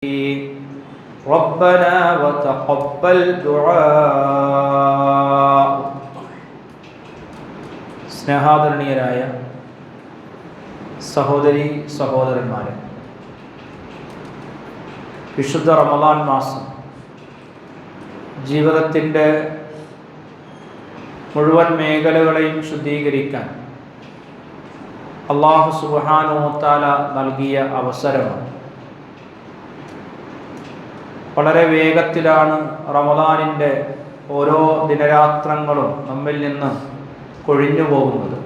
ربنا وتقبل دعاء. സ്നേഹാദരണീയരായ സഹോദരി സഹോദരന്മാരെ, വിശുദ്ധ റമദാൻ മാസം ജീവിതത്തിൻ്റെ മുഴുവൻ മേഖലകളെയും ശുദ്ധീകരിക്കാൻ അല്ലാഹു സുബ്ഹാനഹു വ തആല നൽകിയ അവസരമാണ്. വളരെ വേഗത്തിലാണ് റമദാനിൻ്റെ ഓരോ ദിനരാത്രങ്ങളും നമ്മിൽ നിന്ന് കൊഴിഞ്ഞു പോകുന്നത്.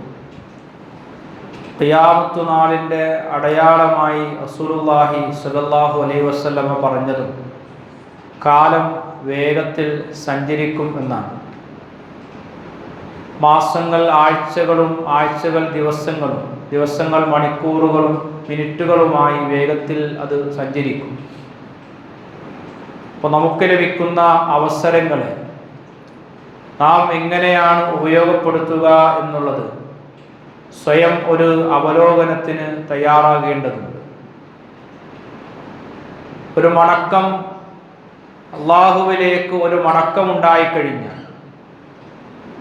ഖിയാമത്ത് നാളിൻ്റെ അടയാളമായി റസൂലുള്ളാഹി സ്വല്ലല്ലാഹു അലൈഹി വസല്ലമ പറഞ്ഞതും കാലം വേഗത്തിൽ സഞ്ചരിക്കും എന്നാണ്. മാസങ്ങൾ ആഴ്ചകളും, ആഴ്ചകൾ ദിവസങ്ങളും, ദിവസങ്ങൾ മണിക്കൂറുകളും മിനിറ്റുകളുമായി വേഗത്തിൽ അത് സഞ്ചരിക്കും. അപ്പോൾ നമുക്ക് ലഭിക്കുന്ന അവസരങ്ങളെ നാം എങ്ങനെയാണ് ഉപയോഗപ്പെടുത്തുക എന്നുള്ളത് സ്വയം ഒരു അവലോകനത്തിന് തയ്യാറാകേണ്ടതുണ്ട്. ഒരു മടക്കം, അള്ളാഹുവിലേക്ക് ഒരു മടക്കമുണ്ടായിക്കഴിഞ്ഞാൽ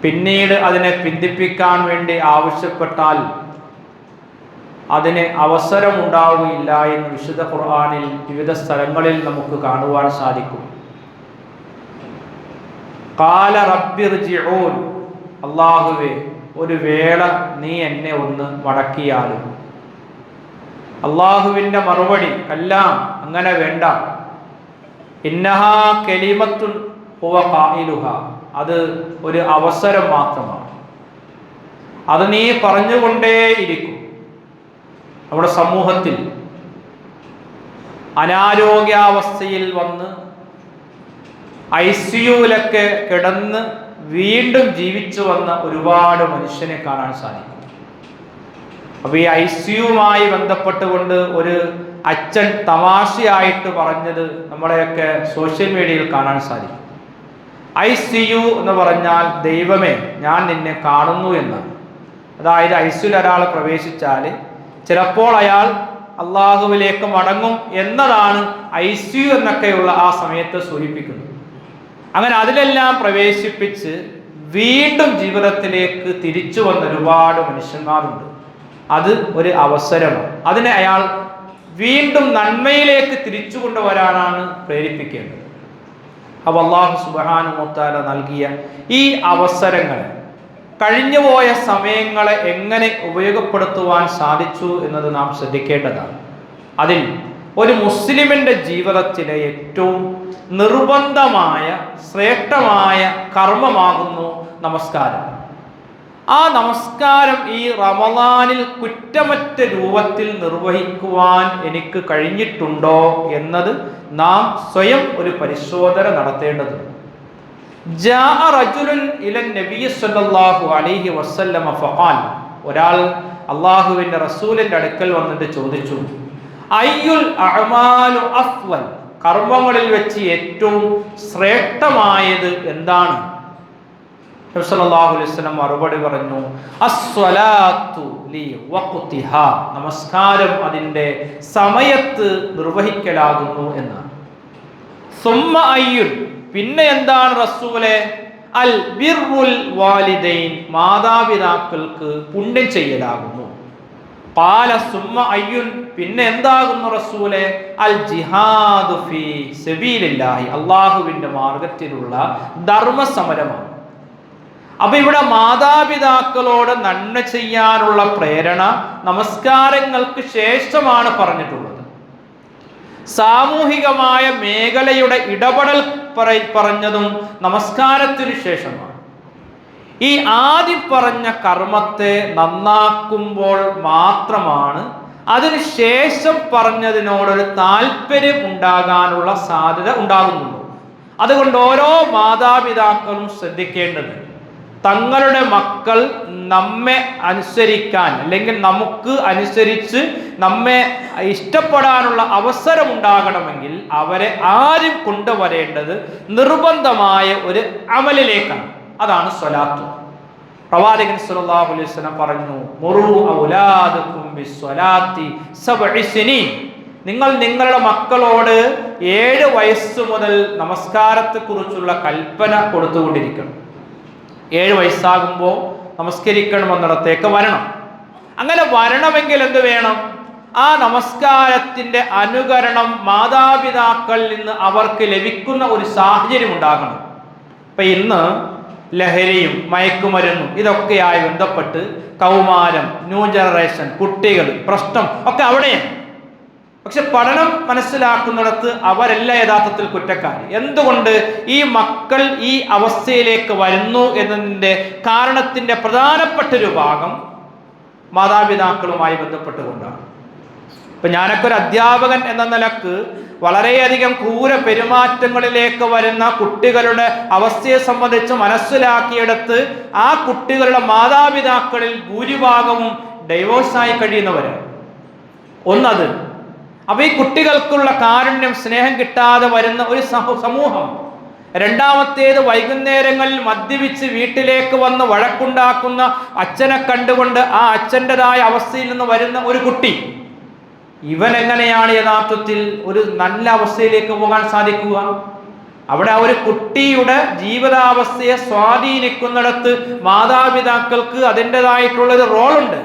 പിന്നീട് അതിനെ പിന്തിപ്പിക്കാൻ വേണ്ടി ആവശ്യപ്പെട്ടാൽ അതിന് അവസരമുണ്ടാവുകയില്ല എന്ന് വിശുദ്ധ ഖുർആനിൽ വിവിധ സ്ഥലങ്ങളിൽ നമുക്ക് കാണുവാൻ സാധിക്കും. ഖാല റബ്ബിർജിഊൻ, അല്ലാഹുവേ ഒരു വേള നീ എന്നെ ഒന്ന് മടക്കിയാലും. അള്ളാഹുവിൻ്റെ മറുപടി അല്ല, അങ്ങനെ വേണ്ട. ഇന്നഹാ കലിമത്തുൻ ഹുവ ഖായിലുഹാ, അത് ഒരു അവസരം മാത്രമാണ്, അത് നീ പറഞ്ഞുകൊണ്ടേയിരിക്കും. നമ്മുടെ സമൂഹത്തിൽ അനാരോഗ്യാവസ്ഥയിൽ വന്ന് ICUവിലൊക്കെ കിടന്ന് വീണ്ടും ജീവിച്ചു വന്ന ഒരുപാട് മനുഷ്യനെ കാണാൻ സാധിക്കും. അപ്പോൾ ഈ ICUവുമായി ബന്ധപ്പെട്ടുകൊണ്ട് ഒരു അച്ഛൻ തമാശയായിട്ട് പറഞ്ഞത് നമ്മുടെയൊക്കെ സോഷ്യൽ മീഡിയയിൽ കാണാൻ സാധിക്കും. ICU എന്ന് പറഞ്ഞാൽ ദൈവമേ ഞാൻ നിന്നെ കാണുന്നു എന്നാണ്. അതായത് ICUവിൽ ഒരാൾ പ്രവേശിച്ചാൽ ചിലപ്പോൾ അയാൾ അള്ളാഹുവിലേക്ക് മടങ്ങും എന്നതാണ് ICU എന്നൊക്കെയുള്ള ആ സമയത്ത് സൂചിപ്പിക്കുന്നത്. അങ്ങനെ അതിലെല്ലാം പ്രവേശിപ്പിച്ച് വീണ്ടും ജീവിതത്തിലേക്ക് തിരിച്ചു വന്ന ഒരുപാട് മനുഷ്യന്മാരുണ്ട്. അത് ഒരു അവസരമാണ്. അതിനെ അയാൾ വീണ്ടും നന്മയിലേക്ക് തിരിച്ചു കൊണ്ടുവരാനാണ് പ്രേരിപ്പിക്കേണ്ടത്. അപ്പോൾ അല്ലാഹു സുബ്ഹാനഹു വ തആല നൽകിയ ഈ അവസരങ്ങളെ, കഴിഞ്ഞുപോയ സമയങ്ങളെ എങ്ങനെ ഉപയോഗപ്പെടുത്തുവാൻ സാധിച്ചു എന്നത് നാം ശ്രദ്ധിക്കേണ്ടതാണ്. അതിൽ ഒരു മുസ്ലിമിൻ്റെ ജീവിതത്തിലെ ഏറ്റവും നിർബന്ധമായ ശ്രേഷ്ഠമായ കർമ്മമാകുന്നു നമസ്കാരം. ആ നമസ്കാരം ഈ റമദാനിൽ കുറ്റമറ്റ രൂപത്തിൽ നിർവഹിക്കുവാൻ എനിക്ക് കഴിഞ്ഞിട്ടുണ്ടോ എന്നത് നാം സ്വയം ഒരു പരിശോധന നടത്തേണ്ടതുണ്ട്. ജാഅ റജുലുൻ ഇലൻ നബിയ്യി സ്വല്ലല്ലാഹു അലൈഹി വസല്ലമ ഫഖാൽ, ഒരാൾ അല്ലാഹുവിൻ്റെ റസൂലിൻ്റെ അടുക്കൽ വന്നിട്ട് ചോദിച്ചു, അയ്യുൽ അഅമാലു അഫ്ളൽ, കർമ്മങ്ങളിൽ വെച്ച് ഏറ്റവും ശ്രേഷ്ഠമായത് എന്താണ്? നബി സല്ലല്ലാഹു അലൈഹി വസല്ലം മറുപടി പറഞ്ഞു, അസ്സലാത്തു ലി വഖ്തിഹാ, നമസ്കാരം അതിൻ്റെ സമയത്ത് നിർവഹിക്കലാകുന്നു എന്നാണ്. സുമ്മ അയ്യുൽ, പിന്നെ എന്താണ് റസൂലേ? അൽ ബിർറുൽ വാലിദൈൻ, മാതാപിതാക്കൾക്ക് പുണ്യം ചെയ്യലാകുന്നു. ഖാല സുമ്മ അയ്യുൻ, പിന്നെ എന്താകുന്നു റസൂലേ? അൽ ജിഹാദു ഫീ സബീലില്ലാഹി, അല്ലാഹുവിൻ്റെ മാർഗത്തിലുള്ള ധർമ്മസമരമാണ്. അപ്പൊ ഇവിടെ മാതാപിതാക്കളോട് നന്മ ചെയ്യാനുള്ള പ്രേരണ നമസ്കാരങ്ങൾക്ക് ശേഷമാണ് പറഞ്ഞിട്ടുള്ളത്. സാമൂഹികമായ മേഖലയുടെ ഇടപെടൽ പറഞ്ഞതും നമസ്കാരത്തിന് ശേഷമാണ്. ഈ ആദ്യം പറഞ്ഞ കർമ്മത്തെ നന്നാക്കുമ്പോൾ മാത്രമാണ് അതിന് ശേഷം പറഞ്ഞതിനോടൊരു താല്പര്യം ഉണ്ടാകാനുള്ള സാധ്യത ഉണ്ടാകുന്നുള്ളൂ. അതുകൊണ്ട് ഓരോ മാതാപിതാക്കളും ശ്രദ്ധിക്കേണ്ടത്, തങ്ങളുടെ മക്കൾ നമ്മെ അനുസരിക്കാൻ, അല്ലെങ്കിൽ നമുക്ക് അനുസരിച്ച് നമ്മെ ഇഷ്ടപ്പെടാനുള്ള അവസരം ഉണ്ടാകണമെങ്കിൽ അവരെ ആരും കൊണ്ടുവരേണ്ടത് നിർബന്ധമായ ഒരു അമലിലേക്കാണ്. അതാണ് സ്വലാത്ത്. പ്രവാചകൻ സല്ലല്ലാഹു അലൈഹി വസല്ലം പറഞ്ഞു, മുറു ഔലാദകും ബിസ്സലാത്തി സബ്ഇ സിനീൻ, നിങ്ങൾ നിങ്ങളുടെ മക്കളോട് 7 വയസ്സ് മുതൽ നമസ്കാരത്തെക്കുറിച്ചുള്ള കൽപ്പന കൊടുത്തുകൊണ്ടിരിക്കണം. 7 വയസ്സാകുമ്പോൾ നമസ്കരിക്കണമെന്നിടത്തേക്ക് വരണം. അങ്ങനെ വരണമെങ്കിൽ എന്ത് വേണം? ആ നമസ്കാരത്തിൻ്റെ അനുകരണം മാതാപിതാക്കളിൽ നിന്ന് അവർക്ക് ലഭിക്കുന്ന ഒരു സാഹചര്യം ഉണ്ടാകണം. ഇപ്പം ഇന്ന് ലഹരിയും മയക്കുമരുന്നും ഇതൊക്കെയായി ബന്ധപ്പെട്ട് കൗമാരം, ന്യൂ ജനറേഷൻ, കുട്ടികൾ പ്രശ്നം ഒക്കെ അവിടെയാണ്. പക്ഷെ പഠനം മനസ്സിലാക്കുന്നിടത്ത് അവരല്ല യഥാർത്ഥത്തിൽ കുറ്റക്കാർ. എന്തുകൊണ്ട് ഈ മക്കൾ ഈ അവസ്ഥയിലേക്ക് വരുന്നു എന്നതിൻ്റെ കാരണത്തിൻ്റെ പ്രധാനപ്പെട്ട ഒരു ഭാഗം മാതാപിതാക്കളുമായി ബന്ധപ്പെട്ടുകൊണ്ടാണ്. ഇപ്പം ഞാനൊക്കെ ഒരു അധ്യാപകൻ എന്ന നിലക്ക് വളരെയധികം ക്രൂര പെരുമാറ്റങ്ങളിലേക്ക് വരുന്ന കുട്ടികളുടെ അവസ്ഥയെ സംബന്ധിച്ച് മനസ്സിലാക്കിയെടുത്ത് ആ കുട്ടികളുടെ മാതാപിതാക്കളിൽ ഭൂരിഭാഗവും ഡൈവോഴ്സായി കഴിയുന്നവരാണ്. ഒന്നത്. അപ്പോൾ ഈ കുട്ടികൾക്കുള്ള കാരുണ്യം, സ്നേഹം കിട്ടാതെ വരുന്ന ഒരു സമൂഹം. രണ്ടാമത്തേത്, വൈകുന്നേരങ്ങളിൽ മദ്യപിച്ച് വീട്ടിലേക്ക് വന്ന് വഴക്കുണ്ടാക്കുന്ന അച്ഛനെ കണ്ടുകൊണ്ട് ആ അച്ഛൻ്റെതായ അവസ്ഥയിൽ നിന്ന് വരുന്ന ഒരു കുട്ടി. ഇവൻ എങ്ങനെയാണ് യഥാർത്ഥത്തിൽ ഒരു നല്ല അവസ്ഥയിലേക്ക് പോകാൻ സാധിക്കുക? അവിടെ ആ ഒരു കുട്ടിയുടെ ജീവിതാവസ്ഥയെ സ്വാധീനിക്കുന്നിടത്ത് മാതാപിതാക്കൾക്ക് അതിൻ്റെതായിട്ടുള്ളൊരു റോളുണ്ട്.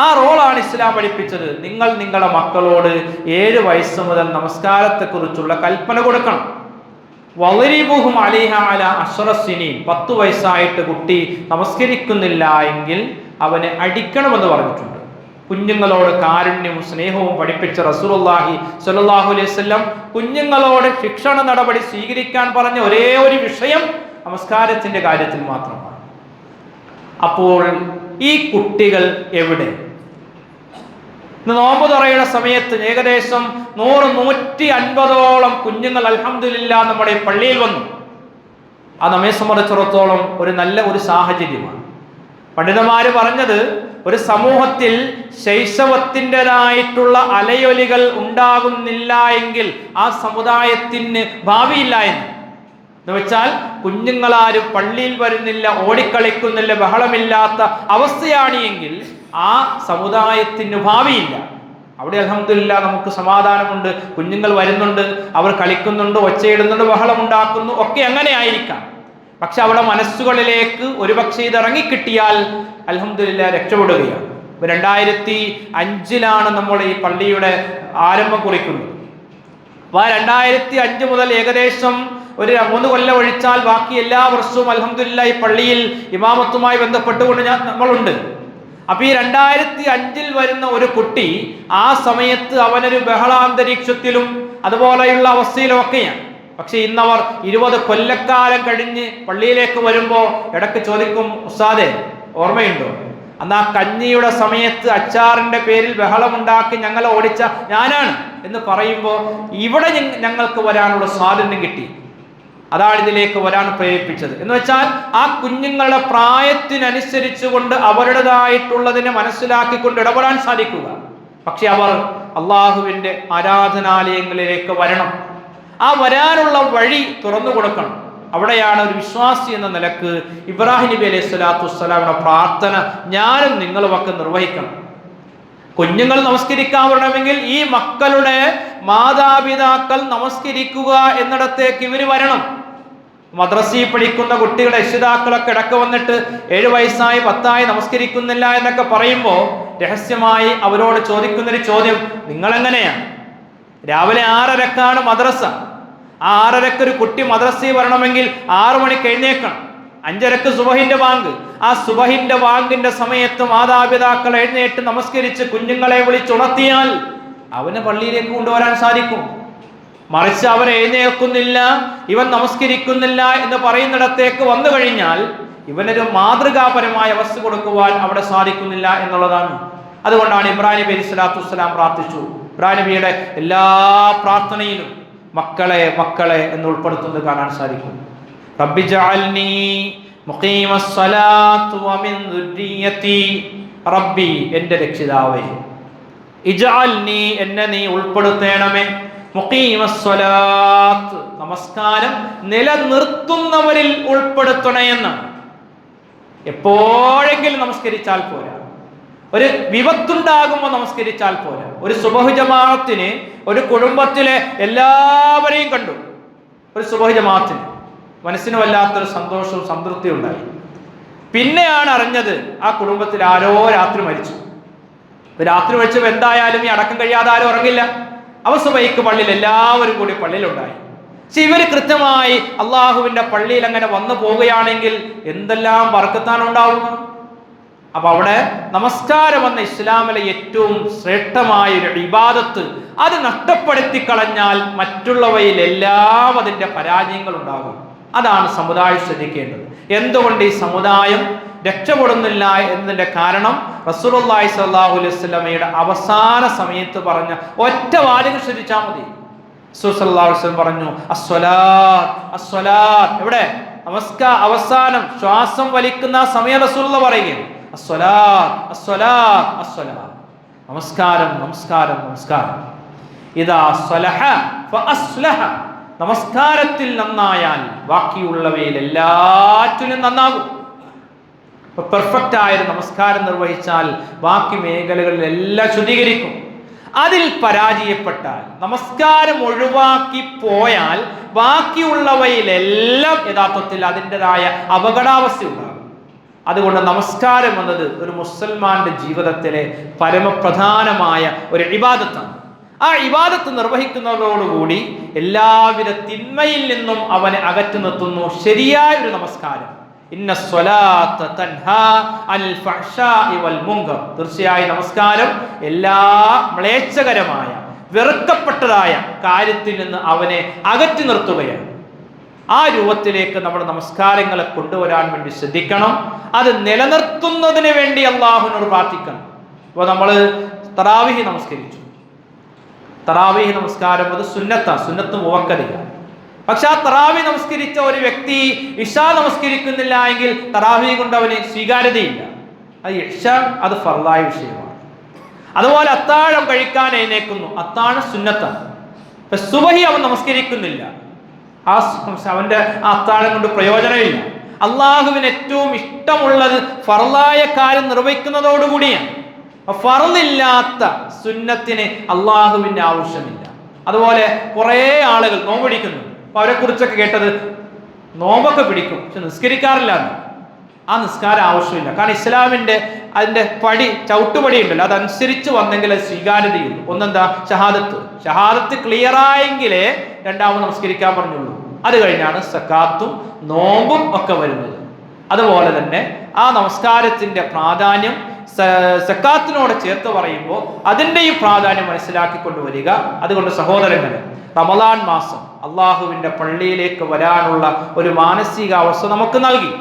ആ റോളാണ് ഇസ്ലാം പഠിപ്പിച്ചത്. നിങ്ങൾ നിങ്ങളുടെ മക്കളോട് 7 വയസ്സ് മുതൽ നമസ്കാരത്തെക്കുറിച്ചുള്ള കൽപ്പന കൊടുക്കണം. വളിരിബുഹും അലൈഹ അല അശ്റസിനീൻ, 10 വയസ്സായിട്ട് കുട്ടി നമസ്കരിക്കുന്നില്ല എങ്കിൽ അവനെ അടിക്കണമെന്ന് പറഞ്ഞിട്ടുണ്ട്. കുഞ്ഞുങ്ങളോട് കാരുണ്യവും സ്നേഹവും പഠിപ്പിച്ച റസൂലുള്ളാഹി സ്വല്ലല്ലാഹു അലൈഹി വസല്ലം കുഞ്ഞുങ്ങളോട് ശിക്ഷണ നടപടി സ്വീകരിക്കാൻ പറഞ്ഞ ഒരേ ഒരു വിഷയം നമസ്കാരത്തിന്റെ കാര്യത്തിൽ മാത്രമാണ്. അപ്പോൾ ഈ കുട്ടികൾ എവിടെ? നോമ്പ് തുറയുടെ സമയത്ത് ഏകദേശം 100-150ഓളം കുഞ്ഞുങ്ങൾ അൽഹംദുലില്ലാഹ് നമ്മുടെ പള്ളിയിൽ വന്നു. അത് നമ്മെ സംബന്ധിച്ചിടത്തോളം ഒരു നല്ല ഒരു സാഹചര്യമാണ്. പണ്ഡിതന്മാര് പറഞ്ഞത്, ഒരു സമൂഹത്തിൽ ശൈശവത്തിൻ്റെതായിട്ടുള്ള അലയൊലികൾ ഉണ്ടാകുന്നില്ല എങ്കിൽ ആ സമുദായത്തിന് ഭാവിയില്ല എന്ന് വെച്ചാൽ കുഞ്ഞുങ്ങളാരും പള്ളിയിൽ വരുന്നില്ല, ഓടിക്കളിക്കുന്നില്ല, ബഹളമില്ലാത്ത അവസ്ഥയാണ് എങ്കിൽ ആ സമുദായത്തിന് ഭാവിയില്ല. അവിടെ അൽഹംദുലില്ലാഹ് നമുക്ക് സമാധാനമുണ്ട്, കുഞ്ഞുങ്ങൾ വരുന്നുണ്ട്, അവർ കളിക്കുന്നുണ്ട്, ഒച്ചയിടുന്നുണ്ട്, ബഹളമുണ്ടാക്കുന്നു, ഒക്കെ അങ്ങനെ ആയിരിക്കാം. പക്ഷെ അവിടെ മനസ്സുകളിലേക്ക് ഒരുപക്ഷെ ഇത് ഇറങ്ങിക്കിട്ടിയാൽ അൽഹംദുലില്ലാഹ് രക്ഷപ്പെടുകയാണ്. 2005 നമ്മൾ ഈ പള്ളിയുടെ ആരംഭം കുറിക്കുന്നത്. അപ്പോൾ 2005 മുതൽ ഏകദേശം ഒരു 3 കൊല്ലം ഒഴിച്ചാൽ ബാക്കി എല്ലാ വർഷവും അൽഹംദുലില്ലാഹ് ഈ പള്ളിയിൽ ഇമാമത്തുമായി ബന്ധപ്പെട്ടുകൊണ്ട് നമ്മളുണ്ട്. അപ്പോൾ ഈ 2005 വരുന്ന ഒരു കുട്ടി ആ സമയത്ത് അവനൊരു ബഹളാന്തരീക്ഷത്തിലും അതുപോലെയുള്ള അവസ്ഥയിലും ഒക്കെയാണ്. പക്ഷെ ഇന്നവർ 20 കൊല്ലക്കാലം കഴിഞ്ഞ് പള്ളിയിലേക്ക് വരുമ്പോൾ ഇടയ്ക്ക് ചോദിക്കും, ഉസ്താദേ ഓർമ്മയുണ്ടോ, അന്ന് ആ കഞ്ഞിയുടെ സമയത്ത് അച്ചാറിന്റെ പേരിൽ ബഹളമുണ്ടാക്കി ഞങ്ങളെ ഓടിച്ച ഞാനാണ് എന്ന് പറയുമ്പോൾ ഇവിടെ ഞങ്ങൾക്ക് വരാനുള്ള സ്വാതന്ത്ര്യം കിട്ടി. അതാണ് ഇതിലേക്ക് വരാൻ പ്രേരിപ്പിച്ചത്. എന്ന് വെച്ചാൽ ആ കുഞ്ഞുങ്ങളുടെ പ്രായത്തിനനുസരിച്ച് കൊണ്ട് അവരുടേതായിട്ടുള്ളതിനെ മനസ്സിലാക്കിക്കൊണ്ട് ഇടപെടാൻ സാധിക്കുക. പക്ഷെ അവർ അള്ളാഹുവിൻ്റെ ആരാധനാലയങ്ങളിലേക്ക് വരണം. ആ വരാനുള്ള വഴി തുറന്നു കൊടുക്കണം. അവിടെയാണ് ഒരു വിശ്വാസി എന്ന നിലക്ക് ഇബ്രാഹിം നബി അലൈഹി സ്വലാത്തു വസ്സലാമിന്റെ പ്രാർത്ഥന ഞാനും നിങ്ങളുമൊക്കെ നിർവഹിക്കണം. കുഞ്ഞുങ്ങൾ നമസ്കരിക്കാൻ വരണമെങ്കിൽ ഈ മക്കളുടെ മാതാപിതാക്കൾ നമസ്കരിക്കുക എന്നിടത്തേക്ക് ഇവർ വരണം. മദ്രസയിൽ പഠിക്കുന്ന കുട്ടികളുടെ രക്ഷിതാക്കളൊക്കെ ഇടയ്ക്ക് വന്നിട്ട് 7 വയസ്സായി 10ആയി നമസ്കരിക്കുന്നില്ല എന്നൊക്കെ പറയുമ്പോൾ രഹസ്യമായി അവരോട് ചോദിക്കുന്നൊരു ചോദ്യം, നിങ്ങളെങ്ങനെയാണ്? രാവിലെ 6:30 മദ്രസ. ആ 6:30 ഒരു കുട്ടി മദ്രസയിൽ വരണമെങ്കിൽ 6 മണിക്ക് എഴുന്നേൽക്കണം. 5:30 സുബഹിന്റെ ബാങ്ക്. ആ സുബഹിന്റെ ബാങ്കിന്റെ സമയത്ത് മാതാപിതാക്കൾ എഴുന്നേറ്റ് നമസ്കരിച്ച് കുഞ്ഞുങ്ങളെ വിളിച്ചുണർത്തിയാൽ അവനെ പള്ളിയിലേക്ക് കൊണ്ടുവരാൻ സാധിക്കും. മറിച്ച് അവൻ എഴുന്നേൽക്കുന്നില്ല, ഇവൻ നമസ്കരിക്കുന്നില്ല എന്ന് പറയുന്നിടത്തേക്ക് വന്നു കഴിഞ്ഞാൽ ഇവനൊരു മാതൃകാപരമായ അവസ്ഥ കൊടുക്കുവാൻ അവിടെ സാധിക്കുന്നില്ല എന്നുള്ളതാണ്. അതുകൊണ്ടാണ് ഇബ്രാഹിം നബി അലൈഹി സ്വലാത്തു വസ്സലാം പ്രാർത്ഥിച്ചു. ഇബ്രാഹിം നബിയുടെ എല്ലാ പ്രാർത്ഥനയിലും മക്കളെ മക്കളെ എന്ന് ഉൾപ്പെടുത്തുന്നത് കാണാൻ സാധിക്കും. റബ്ബി ജഅൽനി മുഖീമസ്സലാത്ത് വമിൻ ദുർരിയതി. റബ്ബി, എൻ്റെ രക്ഷിതാവേ, ഇജഅൽനി, എന്നെ നീ ഉൾപ്പെടുത്തേണമേ, മുഖീമസ്സലാത്ത്, നമസ്കാരം നിലനിർത്തുന്നവരിൽ ഉൾപ്പെടുത്തണമെന്ന്. എപ്പോഴെങ്കിലും നമസ്കരിച്ചാൽ പോരാ. ഒരു വിപത്തുണ്ടാകുമ്പോൾ നമസ്കരിച്ചാൽ പോരാ. ഒരു സുബഹ് ജമാഅത്തിന് ഒരു കുടുംബത്തിലെ എല്ലാവരെയും കണ്ടു. ഒരു സുബഹ് ജമാഅത്തിന് മനസ്സിന് വല്ലാത്തൊരു സന്തോഷവും സംതൃപ്തിയും ഉണ്ടായി. പിന്നെയാണ് അറിഞ്ഞത് ആ കുടുംബത്തിൽ ആരോ രാത്രി മരിച്ചു. രാത്രി മരിച്ചപ്പോൾ എന്തായാലും ഈ അടക്കം കഴിയാതെ ആരും ഉറങ്ങില്ല. സുബഹിക്ക് പള്ളിയിൽ എല്ലാവരും കൂടി പള്ളിയിലുണ്ടായി. പക്ഷെ ഇവര് കൃത്യമായി അള്ളാഹുവിന്റെ പള്ളിയിൽ അങ്ങനെ വന്നു പോവുകയാണെങ്കിൽ എന്തെല്ലാം ബർക്കത്താണ് ഉണ്ടാവുക. അപ്പൊ അവിടെ നമസ്കാരം എന്ന ഇസ്ലാമിലെ ഏറ്റവും ശ്രേഷ്ഠമായ ഒരു ഇബാദത്ത് അത് നഷ്ടപ്പെടുത്തി കളഞ്ഞാൽ മറ്റുള്ളവയിലെല്ലാം അതിന്റെ പരാജയങ്ങൾ ഉണ്ടാകും. അതാണ് സമുദായം ശ്രദ്ധിക്കേണ്ടത്. എന്തുകൊണ്ട് ഈ സമുദായം രക്ഷപ്പെടുന്നില്ല എന്നതിന്റെ കാരണം റസൂലുള്ളാഹി സ്വല്ലല്ലാഹു അലൈഹി വസല്ലമയുടെ അവസാന സമയത്ത് പറഞ്ഞ ഒറ്റ വാചകം ശ്രദ്ധിച്ചാൽ മതി. റസൂൽ സല്ലല്ലാഹു അലൈഹി വസല്ലം പറഞ്ഞു അസ്സലാത്ത് അസ്സലാത്ത്. എവിടെ? അവസാനം ശ്വാസം വലിക്കുന്ന സമയം റസൂലുള്ള പറയുകയാണ് അസ്സലാത്ത് അസ്സലാത്ത് അസ്സലാത്ത്. നമസ്കാരം നമസ്കാരം നമസ്കാരം. ഇദാ സ്വലഹ ഫഅസ്ലഹ. നമസ്കാരത്തിൽ നന്നായാൽ ബാക്കിയുള്ളവയിൽ എല്ലാറ്റിലും നന്നാകും. പെർഫെക്റ്റ് ആയൊരു നമസ്കാരം നിർവഹിച്ചാൽ ബാക്കി മേഖലകളിലെല്ലാം ശുദ്ധീകരിക്കും. അതിൽ പരാജയപ്പെട്ടാൽ, നമസ്കാരം ഒഴിവാക്കി പോയാൽ ബാക്കിയുള്ളവയിലെല്ലാം യഥാർത്ഥത്തിൽ അതിൻ്റെതായ അപകടാവസ്ഥ ഉണ്ടാകും. അതുകൊണ്ട് നമസ്കാരം എന്നത് ഒരു മുസൽമാന്റെ ജീവിതത്തിലെ പരമപ്രധാനമായ ഒരു ഇബാദത്താണ്. ആ ഇബാദത്ത് നിർവഹിക്കുന്നതോടുകൂടി എല്ലാവിധ തിന്മയിൽ നിന്നും അവനെ അകറ്റി നിർത്തുന്നു ശരിയായ ഒരു നമസ്കാരം. ഇന്ന സ്വലാത്ത തൻഹാ അനിൽ ഫഹ്ശാഇ വൽ മുൻകർ. തീർച്ചയായും നമസ്കാരം എല്ലാ മ്ലേച്ഛകരമായ വെറുക്കപ്പെട്ടതായ കാര്യത്തിൽ നിന്ന് അവനെ അകറ്റി നിർത്തുകയാണ്. ആ രൂപത്തിലേക്ക് നമ്മുടെ നമസ്കാരങ്ങളെ കൊണ്ടുവരാൻ വേണ്ടി ശ്രദ്ധിക്കണം. അത് നിലനിർത്തുന്നതിന് വേണ്ടി അള്ളാഹുവിനോട് പ്രാർത്ഥിക്കണം. ഇപ്പോൾ നമ്മൾ തറാവീഹ് നമസ്കരിച്ചു. തറാവീഹ് നമസ്കാരം അത് സുന്നത്ത് മുവക്കദില്ല. പക്ഷെ ആ തറാവീഹ് നമസ്കരിച്ച ഒരു വ്യക്തി ഇശാ നമസ്കരിക്കുന്നില്ല എങ്കിൽ തറാവീഹ് കൊണ്ട് അവന് സ്വീകാര്യതയില്ല. അത് ഇശാ അത് ഫർളായ വിഷയമാണ്. അതുപോലെ അത്താഴം കഴിക്കാൻ എഴുന്നേൽക്കുന്നു, അത്താഴം സുന്നത്താണ്. സുബഹി അവൻ നമസ്കരിക്കുന്നില്ല, അവന്റെ ആ അത്താഴം കൊണ്ട് പ്രയോജനമില്ല. അള്ളാഹുവിന് ഏറ്റവും ഇഷ്ടമുള്ളത് ഫർളായ കാര്യം നിർവഹിക്കുന്നതോടുകൂടിയാണ്. ഫർളില്ലാത്ത സുന്നത്തിന് അള്ളാഹുവിന്റെ ആവശ്യമില്ല. അതുപോലെ കുറേ ആളുകൾ നോമ്പ് പിടിക്കുന്നുണ്ട്. അപ്പൊ അവരെ കുറിച്ചൊക്കെ കേട്ടത് നോമ്പൊക്കെ പിടിക്കും പക്ഷെ നിസ്കരിക്കാറില്ല. ആ നിസ്കാരം ആവശ്യമില്ല. കാരണം ഇസ്ലാമിന്റെ അതിന്റെ ചവിട്ടുപടി ഉണ്ടല്ലോ, അതനുസരിച്ച് വന്നെങ്കിൽ അത് സ്വീകാര്യതയുള്ളൂ. ഒന്നെന്താ? ഷഹാദത്ത് ക്ലിയർ ആയെങ്കിലേ രണ്ടാമത് നമസ്കരിക്കാൻ പറഞ്ഞുള്ളൂ. അത് കഴിഞ്ഞാണ് സക്കാത്തും നോമ്പും ഒക്കെ വരുന്നത്. അതുപോലെ തന്നെ ആ നമസ്കാരത്തിന്റെ പ്രാധാന്യം സക്കാത്തിനോട് ചേർത്ത് പറയുമ്പോൾ അതിൻ്റെയും പ്രാധാന്യം മനസ്സിലാക്കിക്കൊണ്ടുവരിക. അതുകൊണ്ട് സഹോദരങ്ങളെ, റമളാൻ മാസം അള്ളാഹുവിന്റെ പള്ളിയിലേക്ക് വരാനുള്ള ഒരു മാനസികാവസ്ഥ നമുക്ക് നൽകി.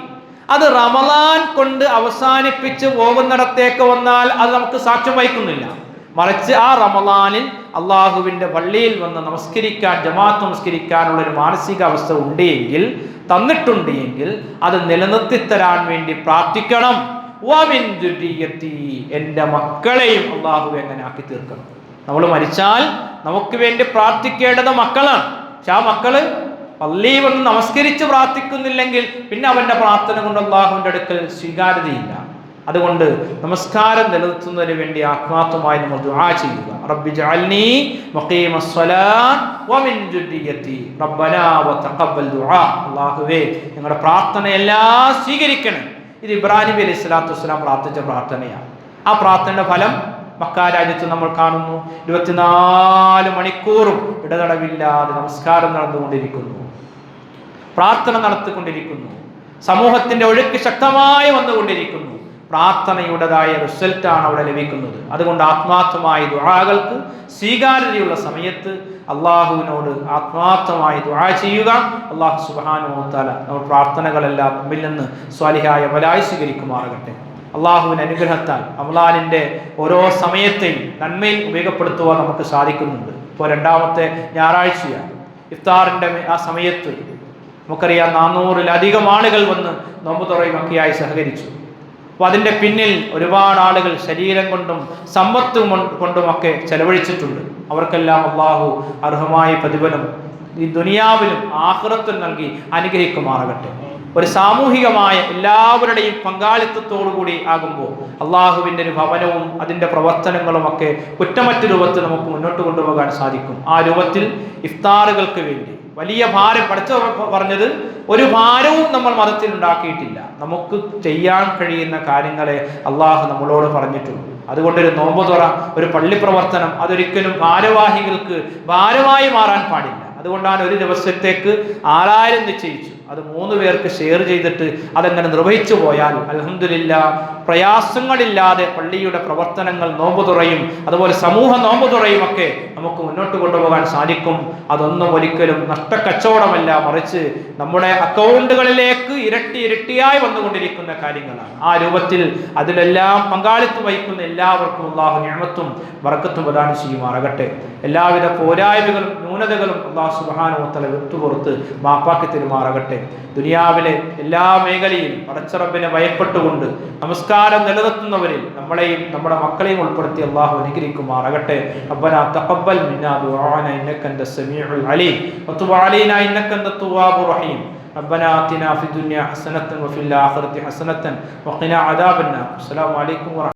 അത് റമളാൻ കൊണ്ട് അവസാനിപ്പിച്ച് പോകുന്നിടത്തേക്ക് വന്നാൽ അത് നമുക്ക് സാക്ഷ്യം വഹിക്കുന്നില്ല. മറിച്ച് ആ റമളാനിൽ അള്ളാഹുവിന്റെ പള്ളിയിൽ വന്ന് നമസ്കരിക്കാൻ, ജമാഅത്ത് നമസ്കരിക്കാനുള്ള ഒരു മാനസികാവസ്ഥ ഉണ്ട് എങ്കിൽ, തന്നിട്ടുണ്ട് എങ്കിൽ അത് നിലനിർത്തിത്തരാൻ വേണ്ടി പ്രാർത്ഥിക്കണം. എന്റെ മക്കളെയും അള്ളാഹു എങ്ങനെ ആക്കി തീർക്കണം. നമ്മൾ മരിച്ചാൽ നമുക്ക് വേണ്ടി പ്രാർത്ഥിക്കേണ്ടത് മക്കളാണ്. പക്ഷെ ആ മക്കള് പള്ളിയിൽ വന്ന് നമസ്കരിച്ച് പ്രാർത്ഥിക്കുന്നില്ലെങ്കിൽ പിന്നെ അവന്റെ പ്രാർത്ഥന കൊണ്ട് അള്ളാഹുവിന്റെ അടുക്കൽ സ്വീകാര്യതയില്ല. അതുകൊണ്ട് നമസ്കാരം നിലനിർത്തുന്നതിന് വേണ്ടി ആത്മാർത്ഥമായി നമ്മൾ ദുആ ചെയ്യുക. റബ്ബി ജഅൽനി മുഖീമസ്സലാത്ത് വമിൻ ദുർരിയതി റബ്ബനാ വതഖബ്ബൽ ദുആ. അല്ലാഹുവേ, ഞങ്ങളുടെ പ്രാർത്ഥനയെല്ലാം സ്വീകരിക്കണം. ഇത് ഇബ്രാഹിം നബി അലൈഹി സ്വലാത്തു വസ്സലാം പ്രാർത്ഥിച്ച പ്രാർത്ഥനയാണ്. ആ പ്രാർത്ഥനയുടെ ഫലം മക്ക രാജ്യത്ത് നമ്മൾ കാണുന്നു. 24 മണിക്കൂറും ഇടതടവില്ലാതെ നമസ്കാരം നടന്നുകൊണ്ടിരിക്കുന്നു, പ്രാർത്ഥന നടത്തിക്കൊണ്ടിരിക്കുന്നു, സമൂഹത്തിന്റെ ഒഴുക്ക് ശക്തമായി വന്നുകൊണ്ടിരിക്കുന്നു. പ്രാർത്ഥനയുടേതായ റിസൾട്ടാണ് അവിടെ ലഭിക്കുന്നത്. അതുകൊണ്ട് ആത്മാർത്ഥമായ ദുആകൾക്ക് സ്വീകാര്യതയുള്ള സമയത്ത് അള്ളാഹുവിനോട് ആത്മാർത്ഥമായി ദുആ ചെയ്യുക. അള്ളാഹു സുബ്ഹാനഹു വ തആല നമ്മുടെ പ്രാർത്ഥനകളെല്ലാം നമ്മിൽ നിന്ന് സ്വാലിഹായ അമലായി സ്വീകരിക്കുമാറാകട്ടെ. അള്ളാഹുവിന്റെ അനുഗ്രഹത്താൽ റമളാനിന്റെ ഓരോ സമയത്തെയും നന്മയിൽ ഉപയോഗപ്പെടുത്തുവാൻ നമുക്ക് സാധിക്കുന്നുണ്ട്. ഇപ്പോൾ 2ാമത്തെ ഞായറാഴ്ചയാണ്. ഇഫ്താറിന്റെ ആ സമയത്ത് നമുക്കറിയാം 400-ലധികം ആളുകൾ വന്ന് നോമ്പ് തുറയുമൊക്കെയായി സഹകരിച്ചു. അപ്പോൾ അതിൻ്റെ പിന്നിൽ ഒരുപാട് ആളുകൾ ശരീരം കൊണ്ടും സമ്പത്ത് കൊണ്ടുമൊക്കെ ചെലവഴിച്ചിട്ടുണ്ട്. അവർക്കെല്ലാം അള്ളാഹു അർഹമായ പ്രതിഫലം ഈ ദുനിയാവിലും ആഖിറത്തിലും നൽകി അനുഗ്രഹിക്കുമാറാകട്ടെ. ഒരു സാമൂഹികമായ എല്ലാവരുടെയും പങ്കാളിത്തത്തോടുകൂടി ആകുമ്പോൾ അള്ളാഹുവിൻ്റെ ഒരു ഭവനവും അതിൻ്റെ പ്രവർത്തനങ്ങളും ഒക്കെ കുറ്റമറ്റ രൂപത്തിൽ നമുക്ക് മുന്നോട്ട് കൊണ്ടുപോകാൻ സാധിക്കും. ആ രൂപത്തിൽ ഇഫ്താറുകൾക്ക് വേണ്ടി വലിയ ഭാരം പറഞ്ഞത് ഒരു ഭാരവും നമ്മൾ മതത്തിൽ ഉണ്ടാക്കിയിട്ടില്ല. നമുക്ക് ചെയ്യാൻ കഴിയുന്ന കാര്യങ്ങളെ അള്ളാഹു നമ്മളോട് പറഞ്ഞിട്ടുണ്ട്. അതുകൊണ്ടൊരു നോമ്പ് തുറ, ഒരു പള്ളി പ്രവർത്തനം അതൊരിക്കലും ഭാരവാഹികൾക്ക് ഭാരമായി മാറാൻ പാടില്ല. അതുകൊണ്ടാണ് ഒരു ദിവസത്തേക്ക് 6000 നിശ്ചയിച്ചു. അത് 3 പേർക്ക് ഷെയർ ചെയ്തിട്ട് അതങ്ങനെ നിർവഹിച്ചു പോയാൽ അൽഹംദുലില്ലാഹ് പ്രയാസങ്ങളില്ലാതെ പള്ളിയുടെ പ്രവർത്തനങ്ങൾ, നോമ്പ് തുറയും അതുപോലെ സമൂഹ നോമ്പ് തുറയും ഒക്കെ നമുക്ക് മുന്നോട്ട് കൊണ്ടുപോകാൻ സാധിക്കും. അതൊന്നും ഒരിക്കലും നഷ്ടക്കച്ചവടമല്ല, മറിച്ച് നമ്മുടെ അക്കൗണ്ടുകളിലേക്ക് ഇരട്ടിയായി വന്നുകൊണ്ടിരിക്കുന്ന കാര്യങ്ങളാണ്. ആ രൂപത്തിൽ അതിലെല്ലാം പങ്കാളിത്തം വഹിക്കുന്ന എല്ലാവർക്കും അല്ലാഹു നിഅമത്തും ബറക്കത്തും പ്രദാനം ചെയ്യുമാറാകട്ടെ. എല്ലാവിധ പോരായ്മകളും ന്യൂനതകളും അല്ലാഹു സുബ്ഹാനഹു വ തആല വിട്ടുപുറത്ത് മാപ്പാക്കി തരുമാറാകട്ടെ. ദുനിയാവിലെ എല്ലാ മേഖലയിലും പടച്ച റബ്ബിനെ ഭയപ്പെട്ടുകൊണ്ട് നമസ്കാരം നിലനിർത്തുന്നവരിൽ നമ്മളെയും നമ്മുടെ മക്കളെയും ഉൾപ്പെടുത്തി അല്ലാഹു അനുഗ്രഹിക്കുമാറാകട്ടെ. റബ്ബനാ തഖബ്ബൽ മിന്നാ ദുആന ഇന്നക അൻതസ് സമീഉൽ അലീം വതുബ് അലൈനാ ഇന്നക അൻതത് തവ്വാബുർ റഹീം. ربنا آتنا في الدنيا حسنة وفي الآخرة حسنة وقنا عذاب النار. السلام عليكم ورحمة الله.